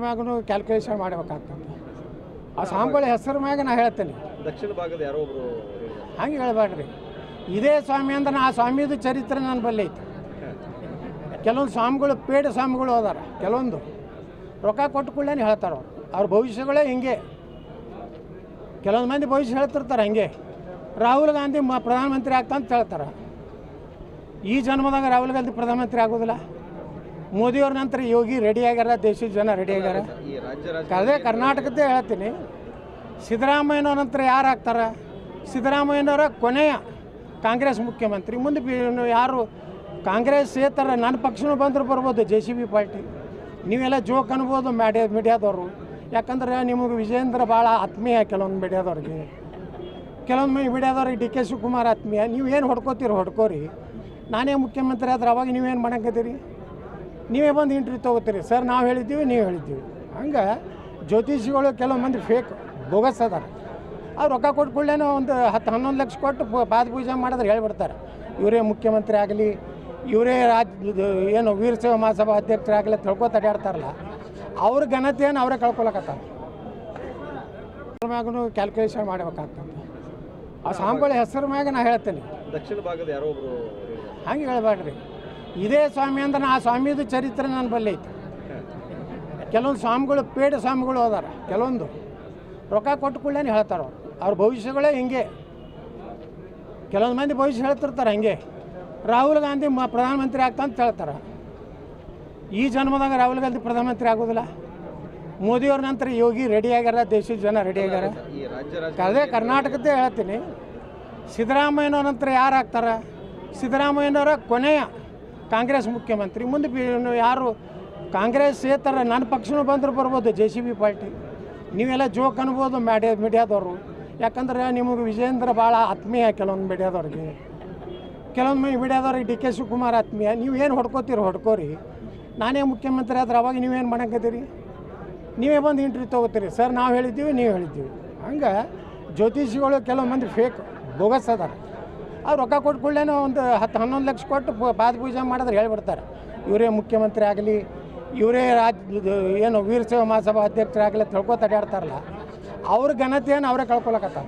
ಮ್ಯಾಗೂ calculation ಮಾಡಬೇಕಾಗ್ತದೆ. ಆ ಸ್ವಾಮಿಗಳ ಹೆಸರು ಮ್ಯಾಗ ನಾ ಹೇಳ್ತೇನೆ. ದಕ್ಷಿಣ ಭಾಗದ ಯಾರೋ ಒಬ್ಬರು ಹಂಗೆ ಹೇಳ್ಬೇಡ್ರಿ. ಇದೇ ಸ್ವಾಮಿ ಅಂದ್ರೆ ಆ ಸ್ವಾಮಿದು ಚರಿತ್ರೆ ನನ್ನ ಬಲ್ಲಿ ಐತಿ. ಕೆಲವೊಂದು ಸ್ವಾಮಿಗಳು ಪೇಡ ಸ್ವಾಮಿಗಳು ಹೋದಾರ, ಕೆಲವೊಂದು ರೊಕ್ಕ ಕೊಟ್ಟು ಕೂಡಲೇ ಹೇಳ್ತಾರೆ ಅವ್ರ ಭವಿಷ್ಯಗಳೇ ಹಿಂಗೆ. ಕೆಲವೊಂದು ಮಂದಿ ಭವಿಷ್ಯ ಹೇಳ್ತಿರ್ತಾರೆ ಹಂಗೆ. ರಾಹುಲ್ ಗಾಂಧಿ ಪ್ರಧಾನಮಂತ್ರಿ ಆಗ್ತಂತ ಹೇಳ್ತಾರೆ. ಈ ಜನ್ಮದಾಗ ರಾಹುಲ್ ಗಾಂಧಿ ಪ್ರಧಾನಮಂತ್ರಿ ಆಗೋದಿಲ್ಲ. ಮೋದಿಯವ್ರ ನಂತರ ಯೋಗಿ ರೆಡಿ ಆಗ್ಯಾರ, ದೇಶದ ಜನ ರೆಡಿ ಆಗ್ಯಾರ. ಅದೇ ಕರ್ನಾಟಕದ್ದೇ ಹೇಳ್ತೀನಿ. ಸಿದ್ದರಾಮಯ್ಯನವ್ರ ನಂತರ ಯಾರು ಆಗ್ತಾರೆ? ಸಿದ್ದರಾಮಯ್ಯನವರ ಕೊನೆಯ ಕಾಂಗ್ರೆಸ್ ಮುಖ್ಯಮಂತ್ರಿ. ಮುಂದೆ ಯಾರು ಕಾಂಗ್ರೆಸ್ ಸೇತರ ನನ್ನ ಪಕ್ಷನೂ ಬಂದರೂ ಬರ್ಬೋದು, JCB ಪಾರ್ಟಿ. ನೀವೆಲ್ಲ ಜೋಕ್ ಅನ್ಬೋದು ಮೀಡಿಯಾದವರು. ಯಾಕಂದ್ರೆ ನಿಮಗೆ ವಿಜೇಂದ್ರ ಭಾಳ ಆತ್ಮೀಯ ಕೆಲವೊಂದು ಮೀಡಿಯಾದವ್ರಿಗೆ, ಕೆಲವೊಂದು ಮೀಡಿಯಾದವ್ರಿಗೆ DK ಶಿವಕುಮಾರ್ ಆತ್ಮೀಯ. ನೀವೇನು ಹೊಡ್ಕೋತೀರಿ ಹೊಡ್ಕೋರಿ. ನಾನೇ ಮುಖ್ಯಮಂತ್ರಿ ಆದ್ರೆ ಅವಾಗ ನೀವೇನು ಮಾಡಂಕತ್ತೀರಿ? ನೀವೇ ಬಂದು ಇಂಟ್ರ್ಯೂ ತೊಗೋತೀರಿ. ಸರ್ ನಾವು ಹೇಳಿದ್ದೀವಿ, ನೀವು ಹೇಳಿದ್ದೀವಿ. ಹಂಗೆ ಜ್ಯೋತಿಷಿಗಳು ಕೆಲವೊಂದು ಮಂದಿ ಫೇಕ್ ಬೋಗಸ್ ಅದಾರ. ಅವ್ರು ರೊಕ್ಕ ಕೊಟ್ಟು ಕೂಡಲೇ ಒಂದು 10-11 ಲಕ್ಷ ಕೊಟ್ಟು ಪಾದ ಪೂಜೆ ಮಾಡಿದ್ರೆ ಹೇಳ್ಬಿಡ್ತಾರೆ ಇವರೇ ಮುಖ್ಯಮಂತ್ರಿ ಆಗಲಿ, ಇವರೇ ಏನು ವೀರಶೈವ ಮಹಾಸಭಾ ಅಧ್ಯಕ್ಷರಾಗಲಿ ತಿಳ್ಕೊತ ಅಡ್ಯಾಡ್ತಾರಲ್ಲ, ಅವ್ರ ಘನತೆಯನ್ನು ಅವರೇ ಕಳ್ಕೊಳಕತ್ತಾರ. ಮ್ಯಾಗೂ ಕ್ಯಾಲ್ಕುಲೇಷನ್ ಮಾಡಬೇಕಾಗ್ತದೆ. ಆ ಸ್ವಾಮಿಗಳ ಹೆಸರು ಮ್ಯಾಗ ನಾ ಹೇಳ್ತೇನೆ. ದಕ್ಷಿಣ ಭಾಗದ ಯಾರೋ ಒಬ್ಬರು ಹಂಗೆ ಹೇಳ್ಬೇಡ್ರಿ. ಇದೇ ಸ್ವಾಮಿ ಅಂದ್ರೆ ಆ ಸ್ವಾಮಿದು ಚರಿತ್ರೆ ನನ್ನ ಬಲ್ಲಿ ಐತಿ. ಕೆಲವೊಂದು ಸ್ವಾಮಿಗಳು ಪೇಡ ಸ್ವಾಮಿಗಳು ಹೋದಾರ, ಕೆಲವೊಂದು ರೊಕ್ಕ ಕೊಟ್ಟು ಕೂಡಲೇ ಹೇಳ್ತಾರೆ ಅವ್ರ ಭವಿಷ್ಯಗಳೇ ಹಿಂಗೆ. ಕೆಲವೊಂದು ಮಂದಿ ಭವಿಷ್ಯ ಹೇಳ್ತಿರ್ತಾರೆ ಹಂಗೆ. ರಾಹುಲ್ ಗಾಂಧಿ ಪ್ರಧಾನಮಂತ್ರಿ ಆಗ್ತಂತ ಹೇಳ್ತಾರೆ. ಈ ಜನ್ಮದಾಗ ರಾಹುಲ್ ಗಾಂಧಿ ಪ್ರಧಾನಮಂತ್ರಿ ಆಗೋದಿಲ್ಲ. ಮೋದಿಯವ್ರ ನಂತರ ಯೋಗಿ ರೆಡಿ ಆಗ್ಯಾರ, ದೇಶದ ಜನ ರೆಡಿ ಆಗ್ಯಾರ. ಅದೇ ಕರ್ನಾಟಕದ್ದೇ ಹೇಳ್ತೀನಿ. ಸಿದ್ದರಾಮಯ್ಯನವ್ರ ನಂತರ ಯಾರು ಆಗ್ತಾರೆ? ಸಿದ್ದರಾಮಯ್ಯನವರ ಕೊನೆಯ ಕಾಂಗ್ರೆಸ್ ಮುಖ್ಯಮಂತ್ರಿ. ಮುಂದೆ ಯಾರು ಕಾಂಗ್ರೆಸ್ ಸೇತರ ನನ್ನ ಪಕ್ಷನೂ ಬಂದರೂ ಬರ್ಬೋದು, JCB ಪಾರ್ಟಿ. ನೀವೆಲ್ಲ ಜೋಕ್ ಅನ್ಬೋದು ಮೀಡಿಯಾದವರು. ಯಾಕಂದ್ರೆ ನಿಮಗೆ ವಿಜೇಂದ್ರ ಭಾಳ ಆತ್ಮೀಯ ಕೆಲವೊಂದು ಮೀಡಿಯಾದವ್ರಿಗೆ, ಕೆಲವೊಂದು ಮೀಡಿಯಾದವ್ರಿಗೆ DK ಶಿವಕುಮಾರ್ ಆತ್ಮೀಯ. ನೀವೇನು ಹೊಡ್ಕೋತೀರಿ ಹೊಡ್ಕೋರಿ. ನಾನೇ ಮುಖ್ಯಮಂತ್ರಿ ಆದ್ರೆ ಅವಾಗ ನೀವೇನು ಮಾಡಂಕತ್ತೀರಿ? ನೀವೇ ಬಂದು ಇಂಟ್ರ್ಯೂ ತೊಗೋತೀರಿ. ಸರ್ ನಾವು ಹೇಳಿದ್ದೀವಿ, ನೀವು ಹೇಳಿದ್ದೀವಿ. ಹಂಗೆ ಜ್ಯೋತಿಷಿಗಳು ಕೆಲವೊಂದು ಮಂದಿ ಫೇಕ್ ಬೋಗಸ್ ಅದಾರ. ಅವ್ರು ರೊಕ್ಕ ಕೊಟ್ಟು ಕೂಡಲೇ ಒಂದು 10-11 ಲಕ್ಷ ಕೊಟ್ಟು ಪಾದ ಪೂಜೆ ಮಾಡಿದ್ರೆ ಹೇಳ್ಬಿಡ್ತಾರೆ ಇವರೇ ಮುಖ್ಯಮಂತ್ರಿ ಆಗಲಿ, ಇವರೇ ಏನು ವೀರಶೈವ ಮಹಾಸಭಾ ಅಧ್ಯಕ್ಷರಾಗಲಿ ತಿಳ್ಕೊತ ಅಡ್ಯಾಡ್ತಾರಲ್ಲ, ಅವ್ರ ಘನತೆಯನ್ನು ಅವರೇ ಕಳ್ಕೊಳಕತ್ತಾರ.